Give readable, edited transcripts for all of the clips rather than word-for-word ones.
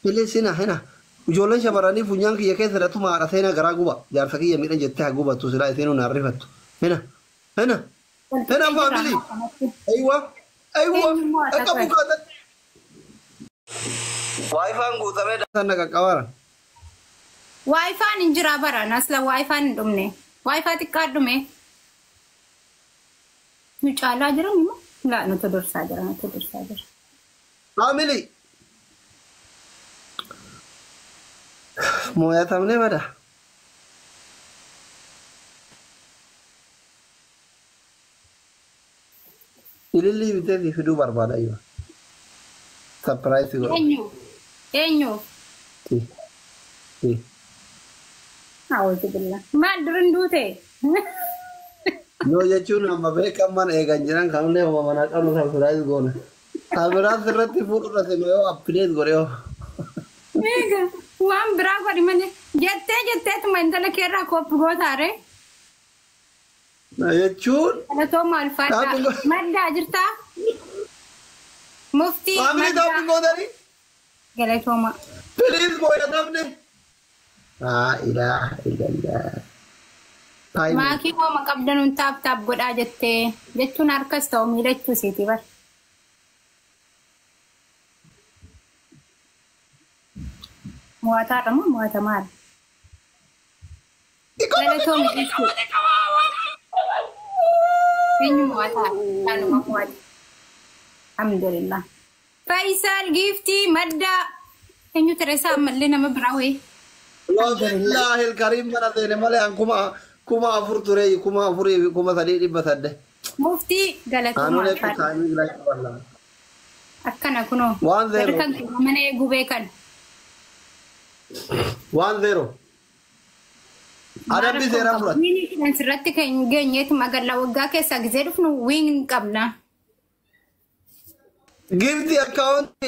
بليز هنا وجولن شبراني فنيان كي يكيد رتو ما عرفينا غراغوبا جارتك يمين جتها غوبا تسلا اثنين نعرفت هنا هنا هنا فاميلي ايوه ايوه اكبوك واي فان غوتامي دانك كوارا واي فان انجرا برا ناسلا واي فان دمني واي فان تقدمي مچالا جرم لا نتدر ساجر فاميلي مويا تامني بدا اللي بتدي في دوبار بعد ايوه سربرايز انيو تي أعوذ بالله ما درندوتي No jechuun amma beekaman eegan jiran kamlee uumamana qabnu surprise goona. Kameraan sirratti fuudhurate mayoo update godhe yoo. Eega waan biraa godhi malee jetteetuma intala keerraa kooppi gootaare. Jechuun. Dhalatoo maal fadhaa maddaa jirtaa? Muftii maddaa. Faamilii ta'uu gootanii? Galatooma. Please booya dhabne. Ilaaha illallah. Maakii hooma qabdanuun taap godhaa jettee jechuun harkas ta'u miidhachuu siiti bar. Mo'ataadha moo mo'atamaadha? Galatoo miidhachuu. Eenyu mo'ataadha? Kanuma mo'ata. Alhamdulillah. Faisal giftii maddaa. Eenyu Tereesaa ammallee nama biraa wayii. Wallahi ilkarim mana ta'e malee kuma afur ture kuma afuri kuma sadii dhibba sadde. Muftii galatoomaa faadha. Akkana kunoo. Waan zeero. Kan mana eeguu beekan. Waan zeero. Adabbi seeraa fudhate. Wiin sirratti kan geenyeetu magaalaa waggaa keessaa gisee dhufnu wiin qabna. Gifti akkaawunti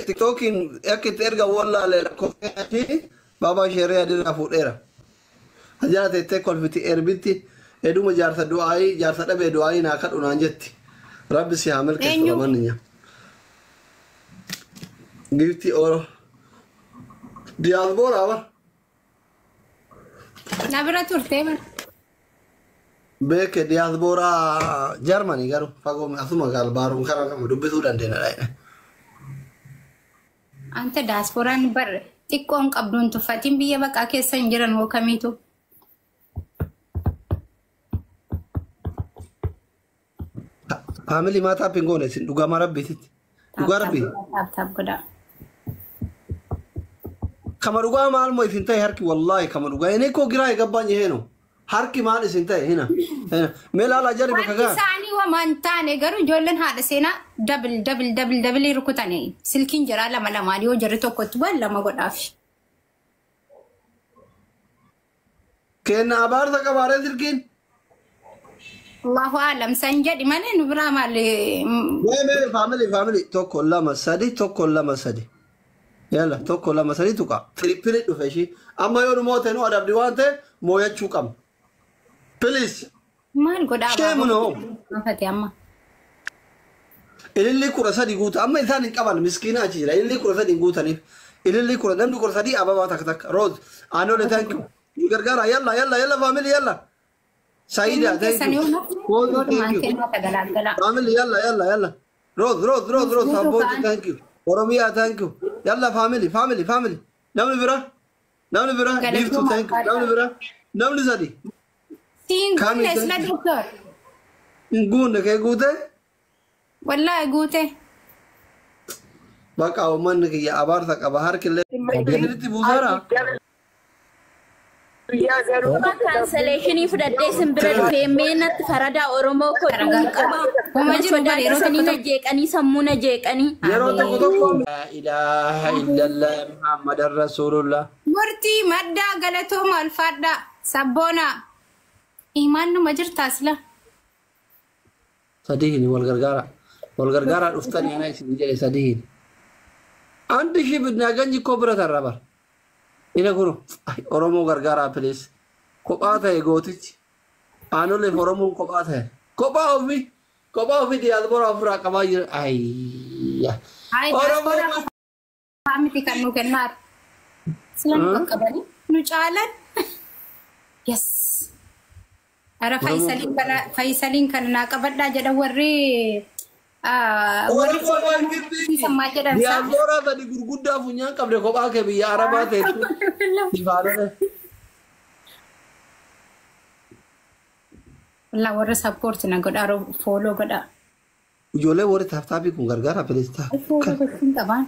TikTokin yakkitti erga wallaalee lakkoofsatti baba sheeree adirraa fuudheera. Ajaa teessee kolfiti erbitti heduma jaarsa du'aayii jaarsa dhabee du'aayii naa kadhu naan jetti. Rabbi si haa milkeessu manninya. Gifti oro diyaasbooraa ba. Na bira turtee bara. Beeke diyaasbooraa Jarmanii garuu fagoo asuma gaalbaaruun karaa kama dubbisuu dandeenya dha. Anta diyaasbooraan bara xiqqoon qabduun tuffatiin biyya baqaa keessa hin jiran hoo kamiitu. Family mata pingone sin duga marabbitit. Duga rabbi. Tap goda. Kama duga mal mo isintai harki wallahi kama duga ene ko gira gabanye heno. Harki mal isintai hina. Hina. Mela la jari bakaga. Sani wa mantane garu jollen hada sena double rukutane. Silkin jara lama lama dio jare tokko tuban lama godaaf. Kenna abar ta kabare silkin. Allahu alam sanjad mana nubra mal family tokko lama sadi yalla tokko lama sadi tuqa filipili du feshi amma yonu mote no adabdi wante moyachu kam please mal goda ba shemu no afati amma ililli kura sadi guta amma insan qaban miskina ajira ililli kura sadi gutani ililli kura namdu kura sadi ababa tak rose anole thank you gargara yalla family yalla Saida, thank you. Family, yalla. Rose, support, thank you. Oromia, thank you. Yalla, family. Namni bira, give to thank you. Namni sadi. Tinggu nesla doktor. Gunde ke gute? Wallahi gute. Baka oman ke ya abar tak abahar ke le. Ini busara. Cancellation if that day simple payment farada oromo ko qaba kuma jiro da rotani na je kani samuna je kani yero to ko la ilaha illallah muhammadar rasulullah murti madda galato mal fadda sabona iman majir tasla sadihin wal gargara uftani ana isi je sadihin andi shi bidna ganji kobra taraba ina guru oromo gargara please kopata e gotici anole oromo kopata kopa ofi di albora afra kabayir ay Ay, Oromoo miti kan nu kennar. Silan qaqqabani nu caalan. Yes. Ara Faisalin kan naa qabadhaa jedha warri sammaa jedhan isaa. Diyaaspoora tadi gurguddaa funyaan qabde kophaa kee biyya Arabaa ta'etu. Ifaadhane. Walaa warra sappoorti na godha fooloo godha. Ijoollee warri taaftaabii kun gargaara filistaa. Fooloo gochuun qabaan.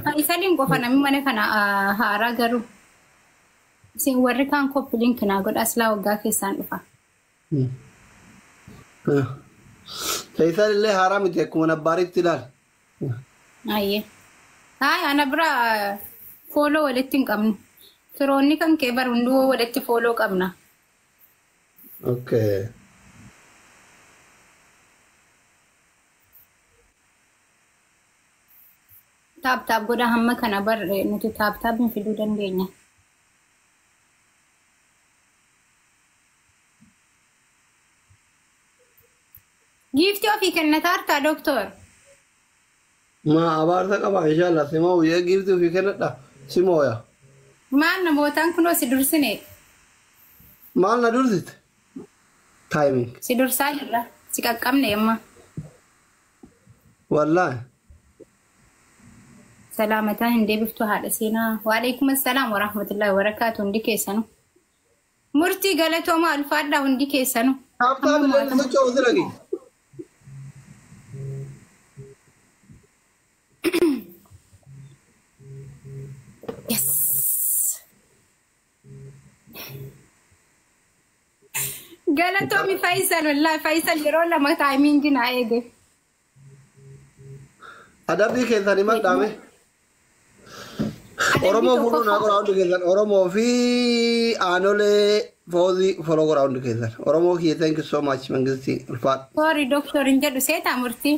Faisalin qofa namni mana kana haaraa garuu. Isin warri kaan koppiliin kanaa godha aslaa waggaa keessaan dhufa. Faisal illee haaraa miti akkuma nabbaaritti ilaal. Ayyee. Ana bira fooloo walitti hin qabnu. Firoonni kan kee bar hunduu walitti fooloo qabna. Okay. Taap godha hamma kana bar nuti taap hin fiduu dandeenya. Giftii ofii kennataa hartaa doktor. Ma abaarsa qaba inshallah simoo yee giftii ofii kennadha simooya. Maal namootaan kunoo si dursine. Maal na dursite? Timing. Si dursaa jirra. Si qaqqabne amma. Wallahi. Salaamataan hin deebiftu haadha seenaa. Waalaikum assalaam warahmatullahi wabarakaatu hundi keessanu. Murtii galatooma alfaadhaa hundi keessanu. Taaptaa bilee socho'u osiragi. Yes. Galatoomi Faisal wallahi Faisal yeroo lama taayimingi naa eege. Adabbii keessanii madhaame. Oromoo fuudhuu naa qoraa hundi keessan Oromoo fi aanolee foozii foloo qoraa hundi keessan Oromoo kiyya thank you so much mangisti ulfaadha. Sorry doctor hin jedhu seetaa murtii.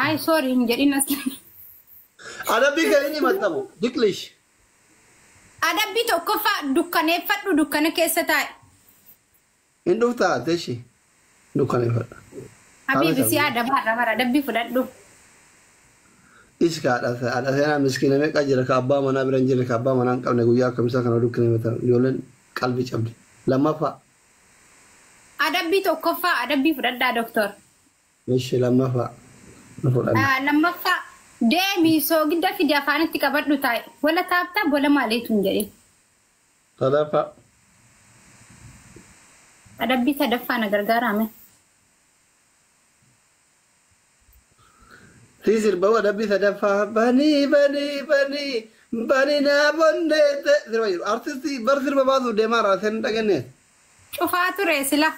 Ay sorry hin jedhin asli. Adabbii kan inni maxxamu Diklish. Adabbii tokkoffaa dukkaneeffadhu dukkana keessa taa'e. Hin dhuftaa teeshi dukkaneeffadha. Habibi si adabaarra bara adabbii fudhadhu. Iska ada seenaa miskiina meeqa jira ka abbaa manaa bira hin jirre ka abbaa manaa hin qabne guyyaa akkamisaa kana dukkaneeffatan ijoolleen qalbii cabdi. Lammaffaa. Adabbii tokkoffaa adabbii fudhadhaa doktor. Meeshii lammaffaa. Lammaffaa deemii soogidda fidi afaanitti qabadhu taa'e. Wala taaptaa bola maaliitu hin jedhe. Sadaffaa. Adabbii sadaffaa na gargaarame. Sisir bawa adabbii sadaffaa banii naa bondeete sirba jiru artistii bar sirba baasuuf deemaa raaseen dhagenne. Cufaa ture sila.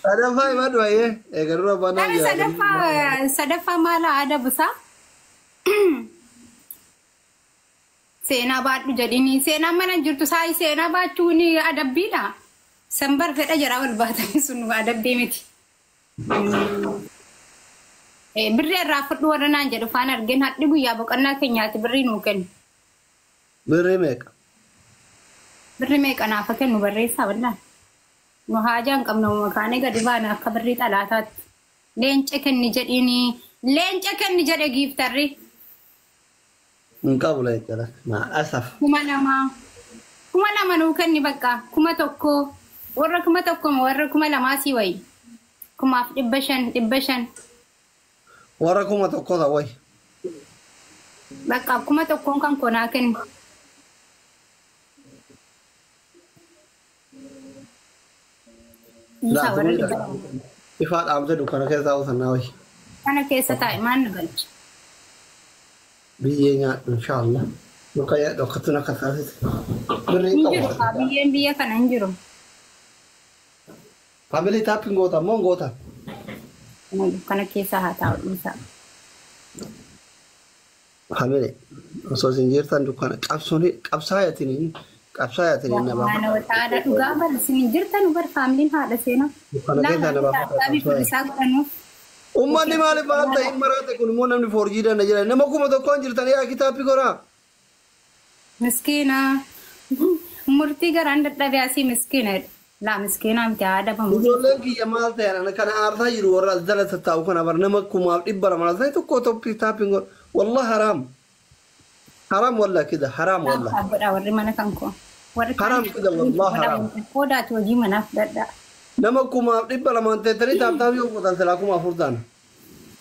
Sadaffaa himadu wayyee eegaluu rabbanaa Tapi sadaffaa maala ada busaa? Seenaa baadhu jedhini seenaa mana jirtu saayii seenaa baachuun adabbiidha. Sambar fedha jira wal baatanii sun adabbii miti. Birree irraa fudhu warra naan jedhu faan argeen hadhi guyyaa boqonnaa keenyaatti birrii nuu kennu. Birrii meeqa? Birrii meeqa naafa kennu barreessaa wallaan. Nu haajaan qabna makaanee gadi baana akka birrii xalaataatti. Leenca kenni jedhini leenca kenni jedhe giiftarri. Enggak boleh jalan. Nah, asaf. Kuma lama nuu kenni bakka kuma tokko warra kuma tokko warra kuma lamaa sii wayi. Kumaaf 500. Warra kuma tokko ta'u wayi. Bakka kuma tokkoon kan konaa kenni. Ifaat amsa dukkana keessa taa'u sanaa wayi. Kana keessa taa'e maal na galcha? Biyyee nyaadhu inshaallah. Dukkaya dhokkatuna kasaasise. Birrii qabu. Biyyeen biyya kana hin jiru. Family tapping goota moo goota? Kana keessa haa taa'u dhiisaa. Family osoo isin jirtan dukkana qabsaayatiin nama. Mana wataadha dhugaa bal isin jirtan bar faamiliin haadha seenaa. Dukkana keessa nama. Ummanni maaliif maal ta'e maraate kun immoo namni foorjii danna jira nama kuma tokkoon jirtan yaa kitaabbi goraa. مسكينة مرتي قران دبياسي مسكينة لا مسكينة متعادة بموت ijoolleen kiyya maal ta'an ana kana aarsaa jiru warra as jala tattaa'u kana bar nama kumaaf dhibbara mana sai tokko tokko taapin gon wallahi haram walla kida haram walla أبدا وري منا كنكو وري haram kida wallahi haram كودا توجي منا فدا nama kumaaf dhibbara man ta'ani taaptaaf yoo qotan silaa kumaaf furtaan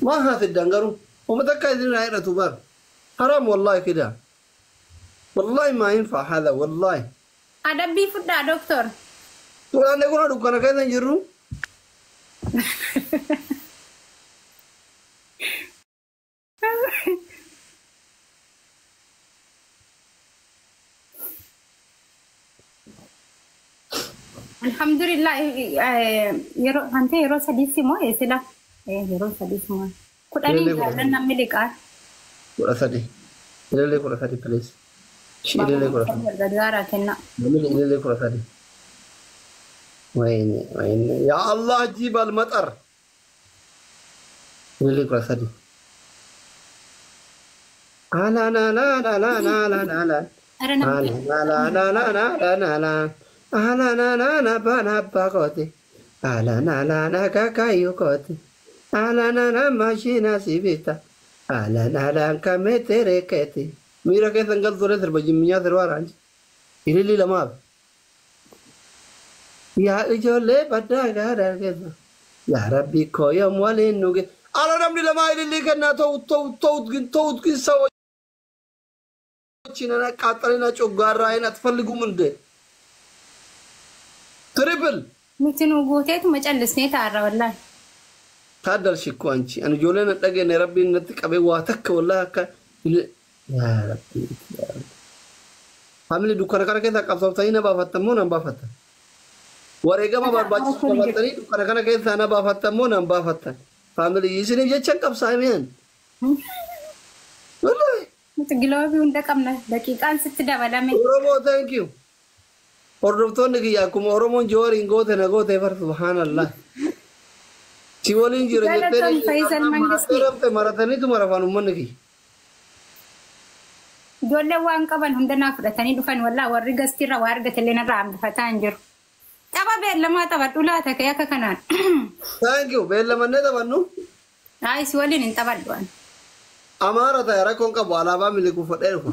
ma haati dangaru ومتى idin raayiratu bar haram wallahi kida wallahi ma yinfa hada wallahi أدبي فدا دكتور tulaan kuna dukkana keessa jirru الحمد لله يرو أنت يرو سديسمو يسلا يرو سديسمو كداني جالن نملك kurasadi ilele kurasadi please ilele kurasadi غدارة كنا ilele kurasadi وين يا الله جيب المطر ilele kurasadi لا لا لا لا لا لا لا لا لا أرنا لا لا لا لا لا لا لا لا لا لا لا بنا باقوتي لا لا لا لا كاكايو كوتي لا لا لا ماشينا سيبيتا لا لا لا كمتري كتي ميرا كيف انقل ذوري تربى جميع ذروار عنج إلي لما يا إجولي بدا غادا كذا يا ربي كويا موالين نوغي على رمي لما إلي كنا توت كن سوى چينا كاترينا چوغار راينا تفلقوا من ده تريبل متنو قوتيت مجلسني تعرى والله تادر شكو أنشي أنا جولين أتلاقي إن ربي نتك أبي واتك والله يا ربي يا ربي family dukana kana kesa kapsabtani na bafatamo na bafata warega ma barbachi bafatani dukana kana kesa na bafatamo na bafata family isini je check up saimen wallahi متقلوبي وندقمنا دقيقان ست دبلمي oromo thank you ordofton ki yakum oromo jori ngote na gote far subhanallah chiwolin jiro Galatan Faisal Mangisti. te maratani tu marafanu manki Jolle waan qaban hunda naaf fudhatanii dhufan wallaa warri gastirra waa argatellee narraa hambifataa hin jiru. Tapha beellamaa taphadhu laata ka'e akka kanaan. thank you beellamanne tabannu Haa si waliin hin taphadhu an. amara ta rakon qabu alaabaa miliku fudhee dhufa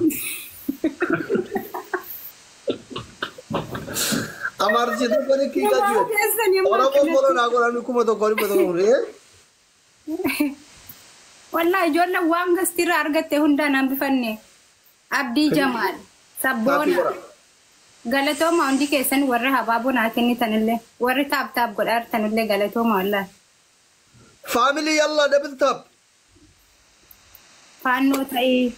amarchi to kone ki gajiyo oromo bolo na gola kuma to kori pato re Wallaa ijoollee waan gastirra argatte hundaan hambifanne. Abdii Jamaal Sabboona galatooma hundi keessan warra habaaboo naa kennitanillee warri taap godhaartanillee galatooma wallaa. family yalla double tap Faannoo ta'ee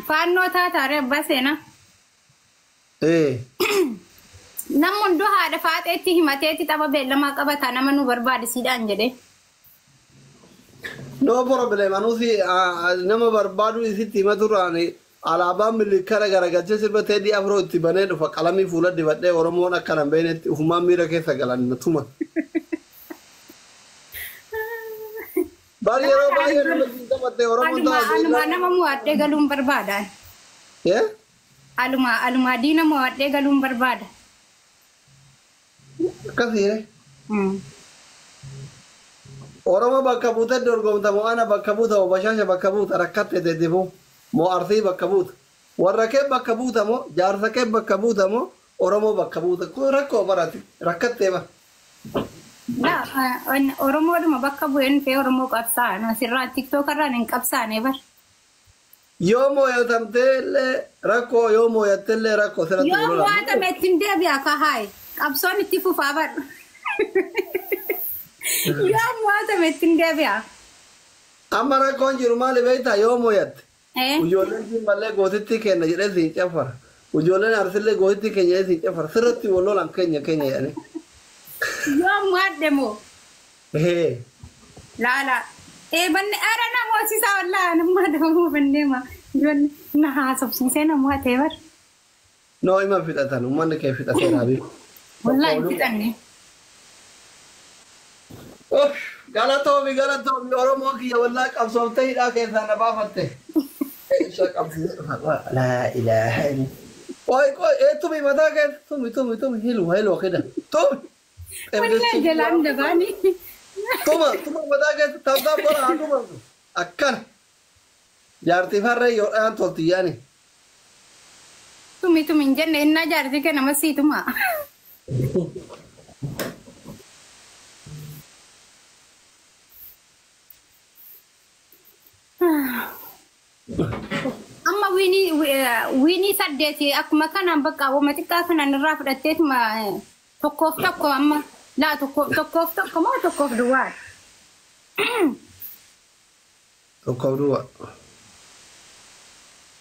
faannoo taataare abbaa seenaa. Namni hunduu haadha faaxeetti himateetti tapha beellamaa qabataa nama nu barbaadisiidhaan jedhee. no problem anusi nama barbaadu isitti himaturraani alaabaa milikana garagalchee sirbatee di afroo itti banee dhufa qalamii fuula dibadhee oromoon akkana beenetti ufumaan miira keessa galan tuma bari yeroo baay'ee nama jintabattee oromoon Alumaa nama mo'adhee galuun barbaadaan. Alumaa diina mo'adhee galuun barbaada. akkasii oromo bakka buute dorgomta moo ana bakka buuta moo bashasha bakka buuta rakkatte deddeebu moo arsii bakka buuta warra kee bakka buuta moo jaarsa kee bakka buuta moo oromo bakka buuta kun rakkoo barate rakkattee ba Oromoodhuma bakka bu'een fee Oromoo qabsaa'an asirraa tiktookarraan hin qabsaane bar. yoo moo'atamteellee rakkoo yoo moo'atteellee rakkoo sirratti Yoo mo'atame ittiin deebi'a ka haayi qabsoon itti fufaa bar. Yoo mo'atame ittiin deebi'a. amma rakkoon jiru maali beektaa yoo moo'atte ijoolleen siin mallee gootitti kenna jedhee siin cafara ijoolleen arsillee gootitti keenya jedhee siin cafara sirratti wallolan keenya jedhanii. Yoo mo'adde moo. Laala. Banne ara na mo'asisaa wallaa nama damuu banneema. Ijoollee na haasofsiisee na mo'atee bar. No ima fixatan ummanni kee fixatee dhaabii. Wallaa hin fixanne. Galatoomi oromoo kiyya wallaa qabsooftee hidhaa keessaa na baafatte. لا إله إلا قوي إيه تومي متى كده تومي هيلو كده تومي والله جلان دباني تومي متى كده تبدأ برا تومي أكن جارتي فرّي يوران تولتي يعني تومي جنة إننا جارتي كنا مسي توما أما ويني سديتي أكما كان بقى ومتى كان نرافع التيت ما تكوف أما لا تكوف ما تكوف دوار تكوف دوار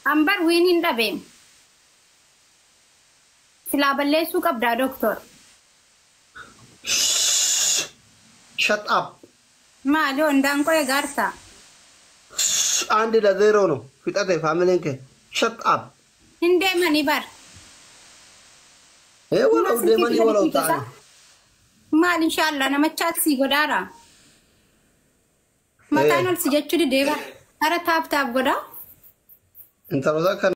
أمبر ويني ندبم سلا بلّي سوق أبدا دكتور shut up ما لون دانكو يغارتا عندي لا زيرونو في تاتي فاميلينك shut up هندي ماني بار ايه ولا ودي ماني ولا تعال ما إن شاء الله أنا ما تشاتسي غدارا ما كانوا سجتوا دي ديبا أرى تاب غدا انت رزاق